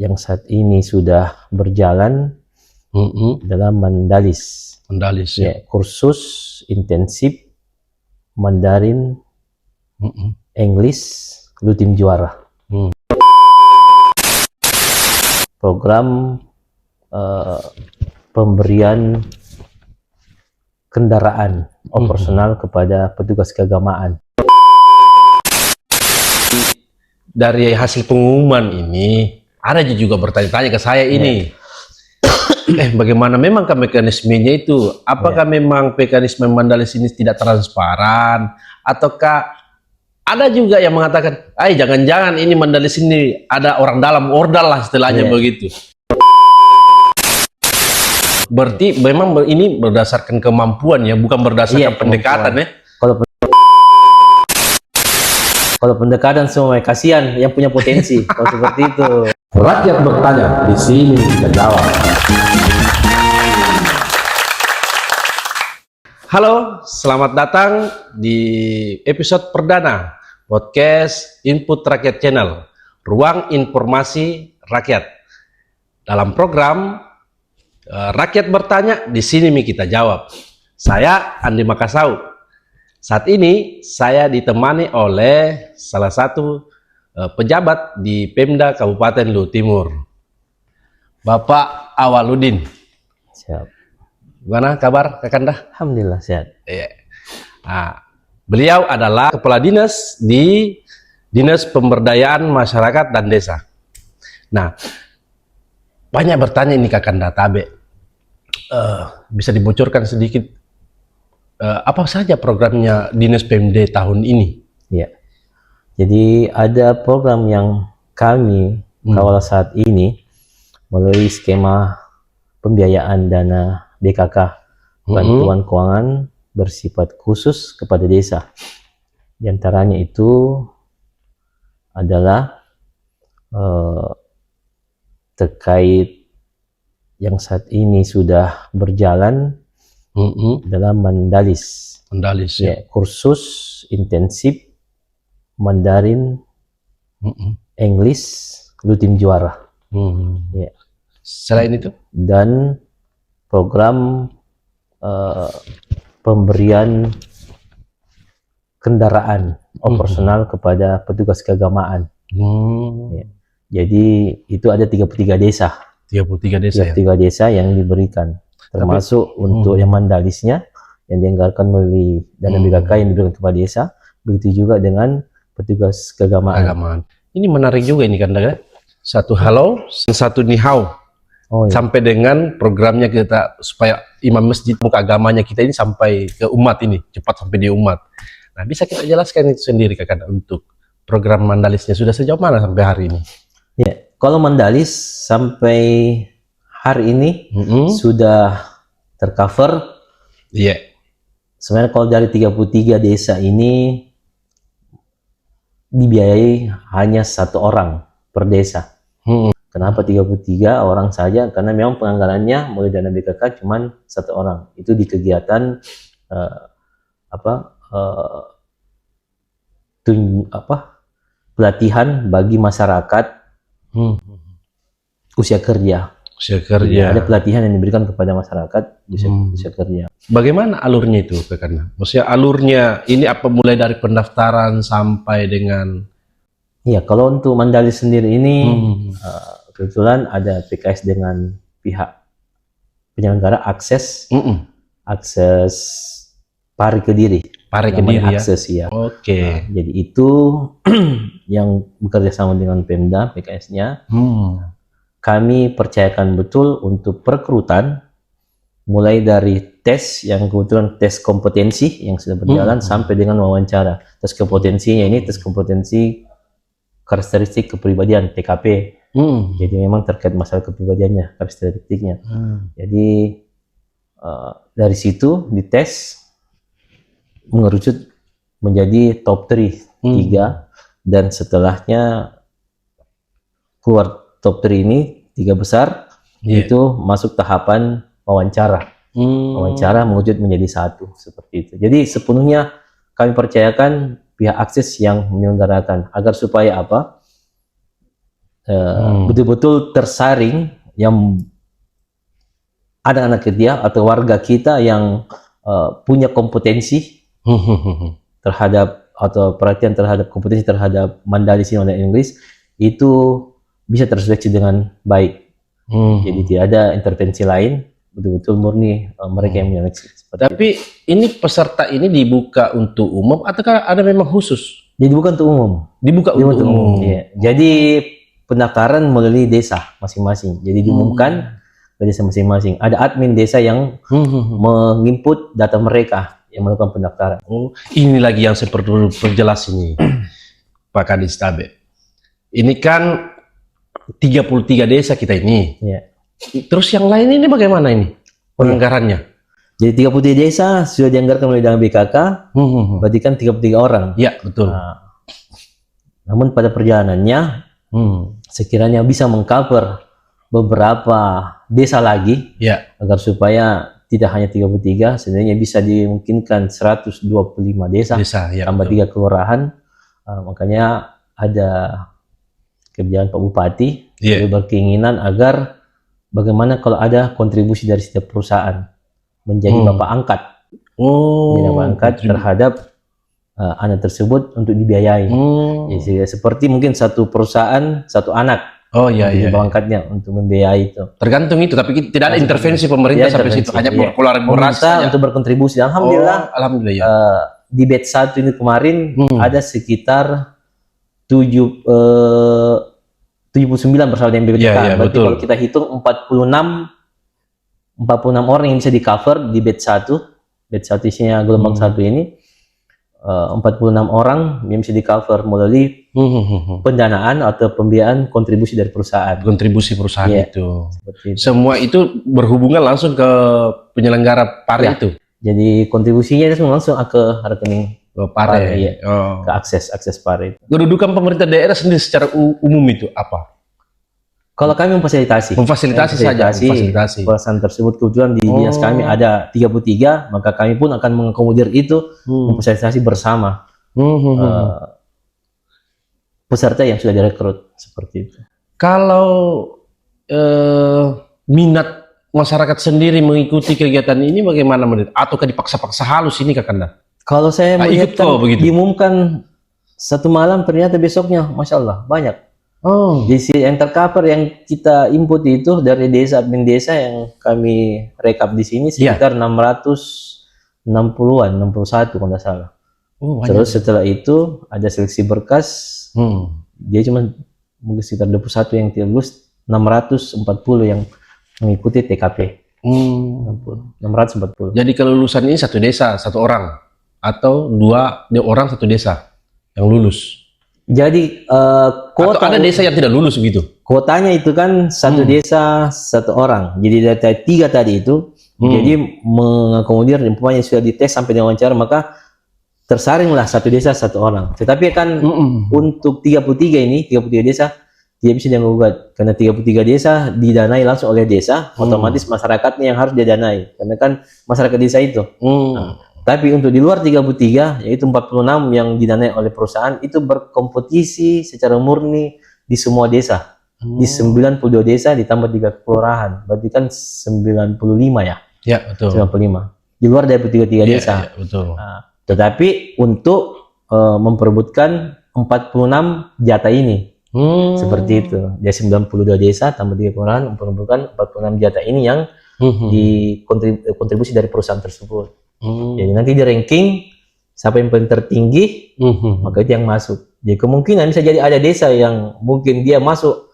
yang saat ini sudah berjalan dalam Mandalis. Mandalis ya. Kursus intensif Mandarin, English, lu tim juara. Program pemberian kendaraan operasional kepada petugas keagamaan. Dari hasil pengumuman ini, ada juga bertanya-tanya ke saya ini. Bagaimana memangkah mekanismenya itu? Apakah memang mekanisme Mandalis ini tidak transparan? Ataukah ada juga yang mengatakan, jangan-jangan ini Mandalis ini ada orang dalam ordal lah istilahnya begitu. Berarti memang ini berdasarkan kemampuan ya, bukan berdasarkan pendekatan ya. Kalau pendekatan semua kasihan yang punya potensi. Kalau seperti itu. Rakyat bertanya, di sini kita jawab. Halo, selamat datang di episode perdana podcast Input Rakyat Channel, ruang informasi rakyat. Dalam program Rakyat Bertanya, di sini kita jawab. Saya Andi Makasau. Saat ini saya ditemani oleh salah satu pejabat di Pemda Kabupaten Luhut Timur, Bapak Awaludin. Siap. Gimana kabar Kakanda? Alhamdulillah sehat. Nah, beliau adalah Kepala Dinas di Dinas Pemberdayaan Masyarakat dan Desa. Nah, banyak bertanya ini Kakanda Tabe. Bisa dibocorkan sedikit apa saja programnya Dinas PMD tahun ini? Ya. Jadi ada program yang kami kawal saat ini melalui skema pembiayaan dana BKK, bantuan keuangan bersifat khusus kepada desa. Di antaranya itu adalah terkait yang saat ini sudah berjalan dalam Mandalis. Mandalis ya. Kursus intensif Mandarin, English, lu tim juara. Selain itu? Dan program pemberian kendaraan operasional kepada petugas keagamaan. Jadi itu ada 33 desa. 33 desa 33 desa yang diberikan. Termasuk untuk yang Mandalisnya yang dianggarkan melalui dana BKK yang diberikan kepada desa. Begitu juga dengan petugas keagamaan. Ini menarik juga ini kan, satu halo, satu nihau. Sampai dengan programnya kita supaya imam masjid muka agamanya kita ini sampai ke umat ini, cepat sampai di umat. Nah, bisa kita jelaskan itu sendiri Kakak untuk program Mandalisnya sudah sejauh mana sampai hari ini? Ya, kalau Mandalis sampai hari ini sudah tercover. Iya. Sebenarnya kalau dari 33 desa ini dibiayai hanya 1 orang per desa. Kenapa 33 orang saja? Karena memang penganggarannya mulai dana BKK cuma 1 orang. Itu di kegiatan pelatihan bagi masyarakat usia kerja. Jadi ada pelatihan yang diberikan kepada masyarakat usia kerja. Bagaimana alurnya itu Kakanda? Maksudnya alurnya ini apa mulai dari pendaftaran sampai dengan? Iya, kalau untuk Mandalis sendiri ini kebetulan ada PKS dengan pihak penyelenggara akses Pari Kediri. Pari Kediri ya. Akses ya. Oke. Jadi itu yang bekerja sama dengan Pemda PKS-nya. Kami percayakan betul untuk perekrutan mulai dari tes yang kebetulan tes kompetensi yang sudah berjalan sampai dengan wawancara. Tes kompetensinya ini tes kompetensi karakteristik kepribadian TKP. Jadi memang terkait masalah kepribadiannya, karakteristiknya. Jadi dari situ dites mengerucut menjadi top 3 dan setelahnya keluar top 3 ini 3 besar itu masuk tahapan wawancara. Wawancara mengerucut menjadi 1 seperti itu. Jadi sepenuhnya kami percayakan pihak akses yang menyelenggarakan agar supaya apa? betul-betul tersaring, yang ada anak kita atau warga kita yang punya kompetensi terhadap atau perhatian terhadap kompetensi terhadap Mandalis dan Inggris, itu bisa terseleksi dengan baik. Jadi tidak ada intervensi lain, betul-betul murni mereka yang menyeleksi. Tapi ini peserta ini dibuka untuk umum ataukah ada memang khusus? Jadi bukan untuk umum. Dibuka untuk umum. Iya. Jadi pendaftaran melalui desa masing-masing. Jadi diumumkan ke desa masing-masing. Ada admin desa yang menginput data mereka yang melakukan pendaftaran. Oh, ini lagi yang saya perlu perjelas ini, Pak Kadis Tabe. Ini kan 33 desa kita ini. Iya. Terus yang lain ini bagaimana ini penganggarannya? Jadi 33 desa sudah dianggarkan oleh dana BKK, berarti kan 33 orang. Ya, betul. Namun pada perjalanannya, sekiranya bisa mengcover beberapa desa lagi, ya, agar supaya tidak hanya 33, sebenarnya bisa dimungkinkan 125 desa, ya, tambah 3 kelurahan. Makanya ada kebijakan Pak Bupati, berkeinginan agar bagaimana kalau ada kontribusi dari setiap perusahaan menjadi bapak angkat, menjadi bapak angkat terhadap anak tersebut untuk dibiayai. Jadi, seperti mungkin satu perusahaan satu anak. Oh iya, bapak angkatnya untuk membiayai itu. Tergantung itu, tapi tidak ada intervensi pemerintah sampai situ, hanya kolaborasi saja untuk berkontribusi. Alhamdulillah. Alhamdulillah ya. Di batch 1 ini kemarin ada sekitar 79 bersama dengan BPTK. Berarti kalau kita hitung 46 orang yang bisa di cover di batch 1. Batch 1 isinya gelombang 1 ini 46 orang yang bisa di cover melalui pendanaan atau pembiayaan kontribusi dari perusahaan. Kontribusi perusahaan itu. Itu. Semua itu berhubungan langsung ke penyelenggara PARE itu. Jadi kontribusinya itu langsung ke rekening PARE. Ke akses PARE. Kedudukan pemerintah daerah sendiri secara umum itu apa? Kalau kami memfasilitasi saja perusahaan tersebut. Kebetulan di dinas kami ada 33, maka kami pun akan mengakomodir itu, memfasilitasi bersama peserta yang sudah direkrut, seperti itu. Kalau minat masyarakat sendiri mengikuti kegiatan ini bagaimana menurut? Ataukah dipaksa-paksa halus ini Kakanda? Kalau saya melihat diumumkan satu malam, ternyata besoknya Masya Allah banyak. Jadi yang tercover yang kita input itu dari desa, admin desa yang kami rekap di sini sekitar 660-an, 61 kalau tidak salah. Terus setelah itu ada seleksi berkas, dia cuma mungkin sekitar 21 yang tidak lulus, 640 yang mengikuti TKP. 640. Jadi kelulusan ini satu desa, satu orang, atau dua orang satu desa yang lulus? Jadi atau ada desa yang tidak lulus begitu? Kuotanya itu kan satu desa satu orang. Jadi dari 3 tadi itu, jadi mengakomodir umpamanya sudah dites sampai dengan wawancara, maka tersaringlah satu desa satu orang. Tetapi kan untuk 33 ini, 33 desa tidak bisa digugat, karena 33 desa didanai langsung oleh desa, otomatis masyarakatnya yang harus didanai, karena kan masyarakat desa itu. Tapi untuk di luar 33, yaitu 46 yang didanai oleh perusahaan, itu berkompetisi secara murni di semua desa. Di 92 desa ditambah 3 kelurahan, berarti kan 95 ya? Ya, betul. 95. Di luar dari 33 desa. Ya, betul. Tetapi untuk memperebutkan 46 jatah ini. Seperti itu. Dari 92 desa tambah 3 kelurahan, memperebutkan 46 jatah ini yang dikontribusi dari perusahaan tersebut. Jadi nanti di ranking siapa yang paling tertinggi, maka itu yang masuk. Jadi kemungkinan bisa jadi ada desa yang mungkin dia masuk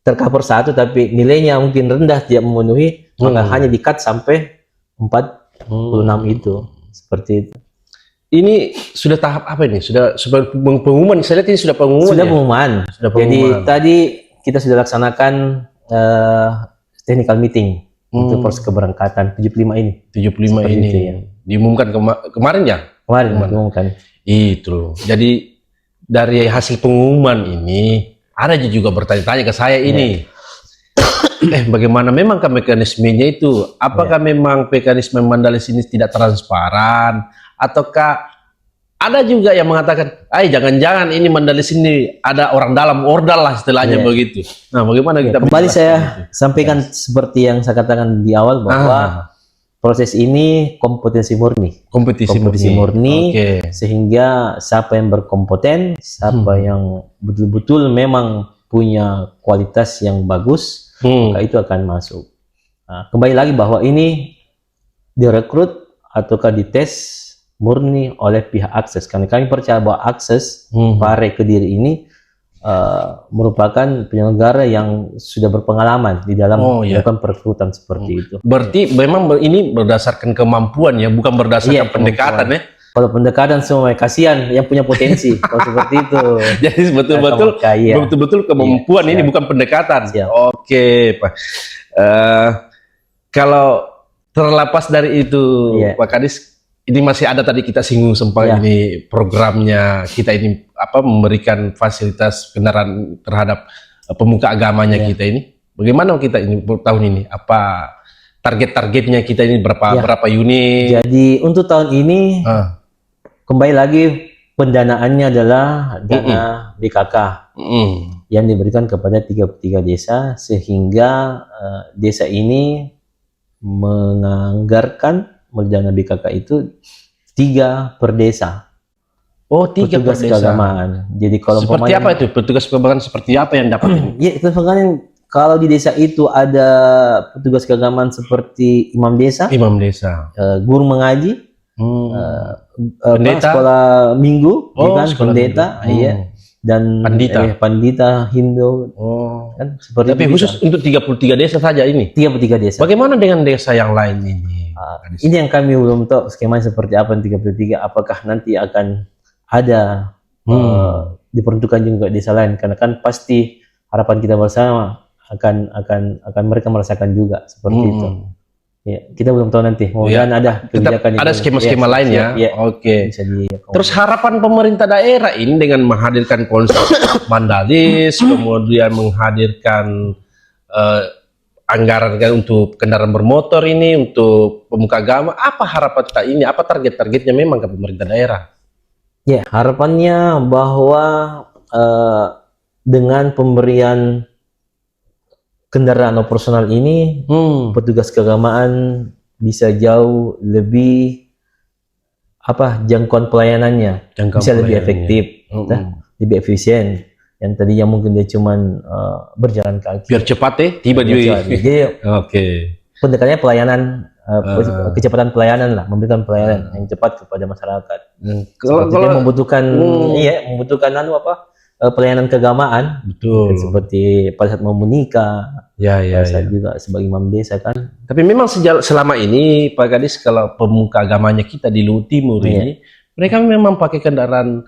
tercover 1 tapi nilainya mungkin rendah, tidak memenuhi, maka hanya di-cut sampai 46 itu. Seperti itu. Ini sudah tahap apa ini? Sudah pengumuman? Saya lihat ini sudah pengumuman. Sudah pengumuman. Jadi tadi kita sudah laksanakan technical meeting untuk proses keberangkatan 75 ini. 75 ini. Itu, ya. Diumumkan kemarin ya? Kemarin diumumkan. Itu. Jadi dari hasil pengumuman ini ada juga bertanya-tanya ke saya ini. Bagaimana memang mekanismenya itu? Apakah memang mekanisme Mandalis ini tidak transparan? Ataukah ada juga yang mengatakan, jangan-jangan ini Mandalis ini ada orang dalam ordal lah istilahnya begitu. Nah, bagaimana kita kembali saya sampaikan seperti yang saya katakan di awal bahwa proses ini kompetisi murni. Kompetisi murni. Sehingga siapa yang berkompeten, siapa yang betul-betul memang punya kualitas yang bagus, maka itu akan masuk. Nah, kembali lagi bahwa ini direkrut ataukah dites murni oleh pihak Akses, karena kami percaya bahwa Akses Pare Kediri ini merupakan penyelenggara yang sudah berpengalaman di dalam melakukan perekrutan seperti itu. Berarti memang ini berdasarkan kemampuan ya, bukan berdasarkan pendekatan ya. Kalau pendekatan semua kasihan yang punya potensi, kalau seperti itu. Jadi betul-betul kemampuan ini bukan pendekatan. Oke, Pak. Kalau terlepas dari itu, Pak Kadis, ini masih ada tadi kita singgung sempat ini programnya kita ini memberikan fasilitas kendaraan terhadap pemuka agamanya kita ini. Bagaimana kita ini tahun ini? Apa target-targetnya kita ini berapa unit? Jadi untuk tahun ini kembali lagi pendanaannya adalah dana BKK yang diberikan kepada 33 desa, sehingga desa ini menganggarkan dana BKK itu 3 per desa. Oh, 3 per desa. Keagamaan. Jadi kalau seperti apa itu petugas keagamaan, seperti apa yang dapat ini? Ya, itu makanya kalau di desa itu ada petugas keagamaan seperti imam desa, guru mengaji, pendeta, sekolah minggu, pendeta, dan pandita Hindu. Kan seperti tapi khusus untuk 33 desa saja ini. 33 desa. Bagaimana dengan desa yang lain ini? Ini yang kami belum tahu skemanya seperti apa 33. Apakah nanti akan ada diperuntukkan juga desa lain, karena kan pasti harapan kita bersama akan mereka merasakan juga seperti itu. Ya, kita belum tahu nanti. Ada kebijakan, ada skema-skema lain ya. Oke. Terus harapan pemerintah daerah ini dengan menghadirkan konsep Mandalis, kemudian menghadirkan anggaran untuk kendaraan bermotor ini untuk pemuka agama, apa harapan kita ini? Apa target-targetnya memang ke pemerintah daerah? Ya, harapannya bahwa dengan pemberian kendaraan operasional ini, petugas keagamaan bisa jauh lebih jangkauan pelayanannya bisa lebih efektif, lebih efisien. Yang tadinya mungkin dia cuman berjalan kaki. Biar cepat tiba di. Jadi pendekatannya pelayanan, kecepatan pelayanan lah, memberikan pelayanan yang cepat kepada masyarakat. Kalau membutuhkan pelayanan keagamaan, betul, seperti pada saat mau menikah, pada saat juga sebagai imam desa kan. Tapi memang selama ini Pak Kadis, kalau pemuka agamanya kita di Luhut Timur ini, mereka memang pakai kendaraan,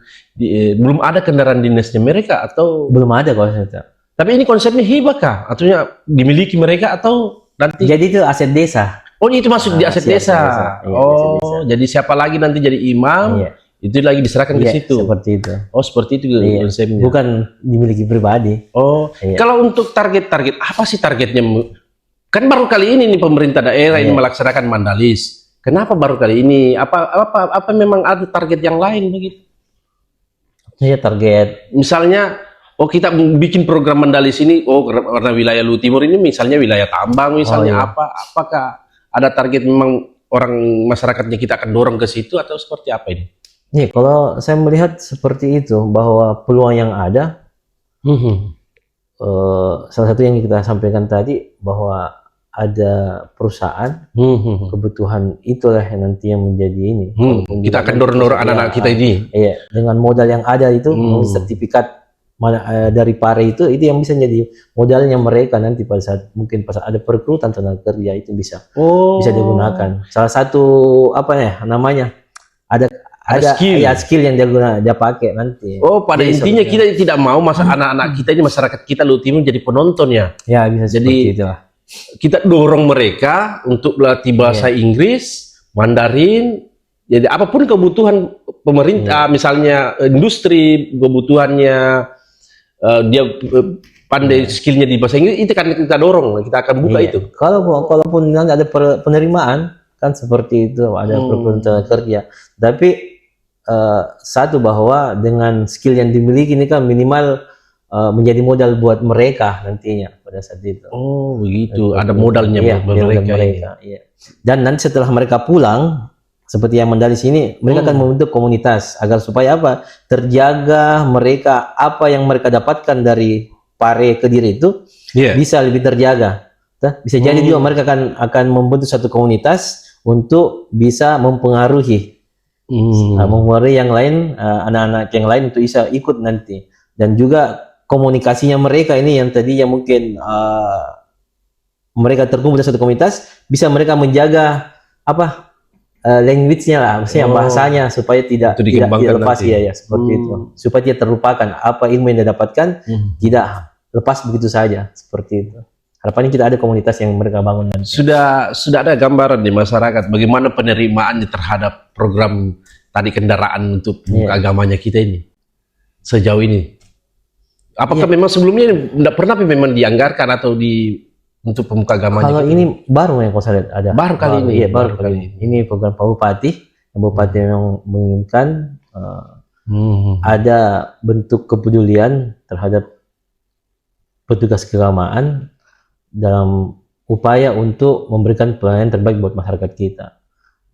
belum ada kendaraan dinasnya mereka atau belum ada kalau saya tahu. Tapi ini konsepnya hibah kah? Artinya dimiliki mereka atau nanti? Jadi itu aset desa. Oh, itu masuk di aset desa. Oh, aset desa. Jadi siapa lagi nanti jadi imam? Itu lagi diserahkan ke situ. Seperti itu. Oh, seperti itu konsepnya. Bukan dimiliki pribadi. Oh, kalau untuk target-target, apa sih targetnya? Kan baru kali ini nih pemerintah daerah ini melaksanakan Mandalis. Kenapa baru kali ini? Apa memang ada target yang lain begitu? Iya, target. Misalnya, kita bikin program Mandalis ini, karena wilayah Luhut Timur ini misalnya wilayah tambang, misalnya apakah ada target memang orang masyarakatnya kita akan dorong ke situ atau seperti apa ini? Nih, kalau saya melihat seperti itu, bahwa peluang yang ada, salah satu yang kita sampaikan tadi, bahwa ada perusahaan, kebutuhan itulah yang nanti yang menjadi ini. Kita akan dorong-dorong anak-anak kita ini. Iya, dengan modal yang ada itu, sertifikat dari Pare itu yang bisa jadi modalnya mereka nanti pada saat ada perekrutan tenaga kerja itu bisa digunakan. Salah satu ada skill yang dia pakai nanti. Oh, pada intinya kita tidak mau anak-anak kita ini, masyarakat kita Luhut Timur jadi penontonnya. Ya, bisa jadi itulah. Kita dorong mereka untuk berlatih bahasa Inggris, Mandarin, jadi apapun kebutuhan pemerintah, misalnya industri kebutuhannya, dia pandai skillnya di bahasa Inggris, itu kan kita dorong, kita akan buka itu. Kalaupun nanti ada penerimaan, kan seperti itu, ada perekrutan kerja. Tapi satu bahwa dengan skill yang dimiliki ini kan minimal menjadi modal buat mereka nantinya pada saat itu. Oh begitu, ada modalnya Iya, buat mereka. Iya. Dan nanti setelah mereka pulang, seperti yang mendalis ini, mereka akan membentuk komunitas agar supaya apa? Terjaga mereka, apa yang mereka dapatkan dari Pare Kediri itu bisa lebih terjaga. Bisa jadi juga mereka akan membentuk satu komunitas untuk bisa mempengaruhi yang lain, anak-anak yang lain untuk bisa ikut nanti. Dan juga komunikasinya mereka ini yang tadinya mungkin mereka terkumpul di satu komunitas, bisa mereka menjaga apa language-nya lah, maksudnya bahasanya supaya tidak lepas ya seperti itu, supaya tidak terlupakan apa ilmu yang dia dapatkan, tidak lepas begitu saja seperti itu. Harapannya kita ada komunitas yang mereka bangun nanti. Sudah ada gambaran di masyarakat bagaimana penerimaannya terhadap program tadi kendaraan untuk agamanya kita ini sejauh ini? Apakah memang sebelumnya tidak pernah memang dianggarkan atau untuk pemuka agamanya? Kalau ini baru yang saya lihat ada. Baru kali ini. Iya, baru kali ini. Ini program Pak Bupati. Bupati yang menginginkan ada bentuk kepedulian terhadap petugas keagamaan dalam upaya untuk memberikan pelayanan terbaik buat masyarakat kita.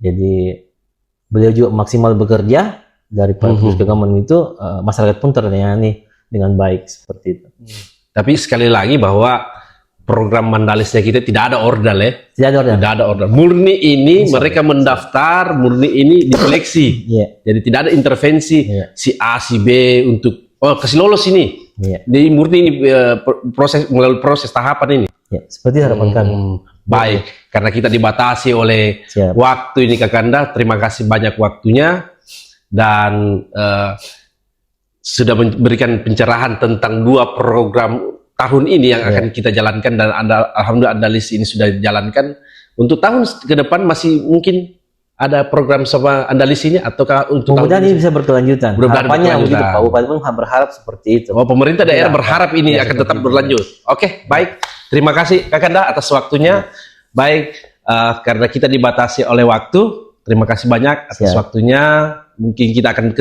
Jadi beliau juga maksimal bekerja dari petugas keagamaan itu, masyarakat pun terlayani dengan baik seperti itu. Tapi sekali lagi bahwa program mandalisnya kita tidak ada ordal ya. Tidak ada ordal. Murni ini mereka mendaftar, murni ini diseleksi. Jadi tidak ada intervensi si A, si B untuk kasih lolos ini. Jadi murni ini melalui proses tahapan ini. Seperti harapan kami. Baik, karena kita dibatasi oleh waktu ini Kakanda. Terima kasih banyak waktunya dan sudah memberikan pencerahan tentang 2 program tahun ini yang akan kita jalankan, dan alhamdulillah Andalis ini sudah dijalankan. Untuk tahun ke depan masih mungkin ada program sama Andalis ini, ataukah untuk mudah-mudahan ini bisa berkelanjutan. Harapannya begitu, Pak Bupati pun berharap seperti itu. Pemerintah daerah berharap ini akan tetap berlanjut. Oke, baik. Terima kasih Kakanda atas waktunya. Baik, karena kita dibatasi oleh waktu, terima kasih banyak atas waktunya. Mungkin kita akan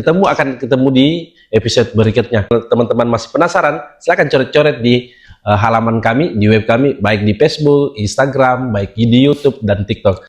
ketemu di episode berikutnya. Teman-teman masih penasaran, silahkan coret-coret di halaman kami, di web kami, baik di Facebook, Instagram, baik di YouTube dan TikTok.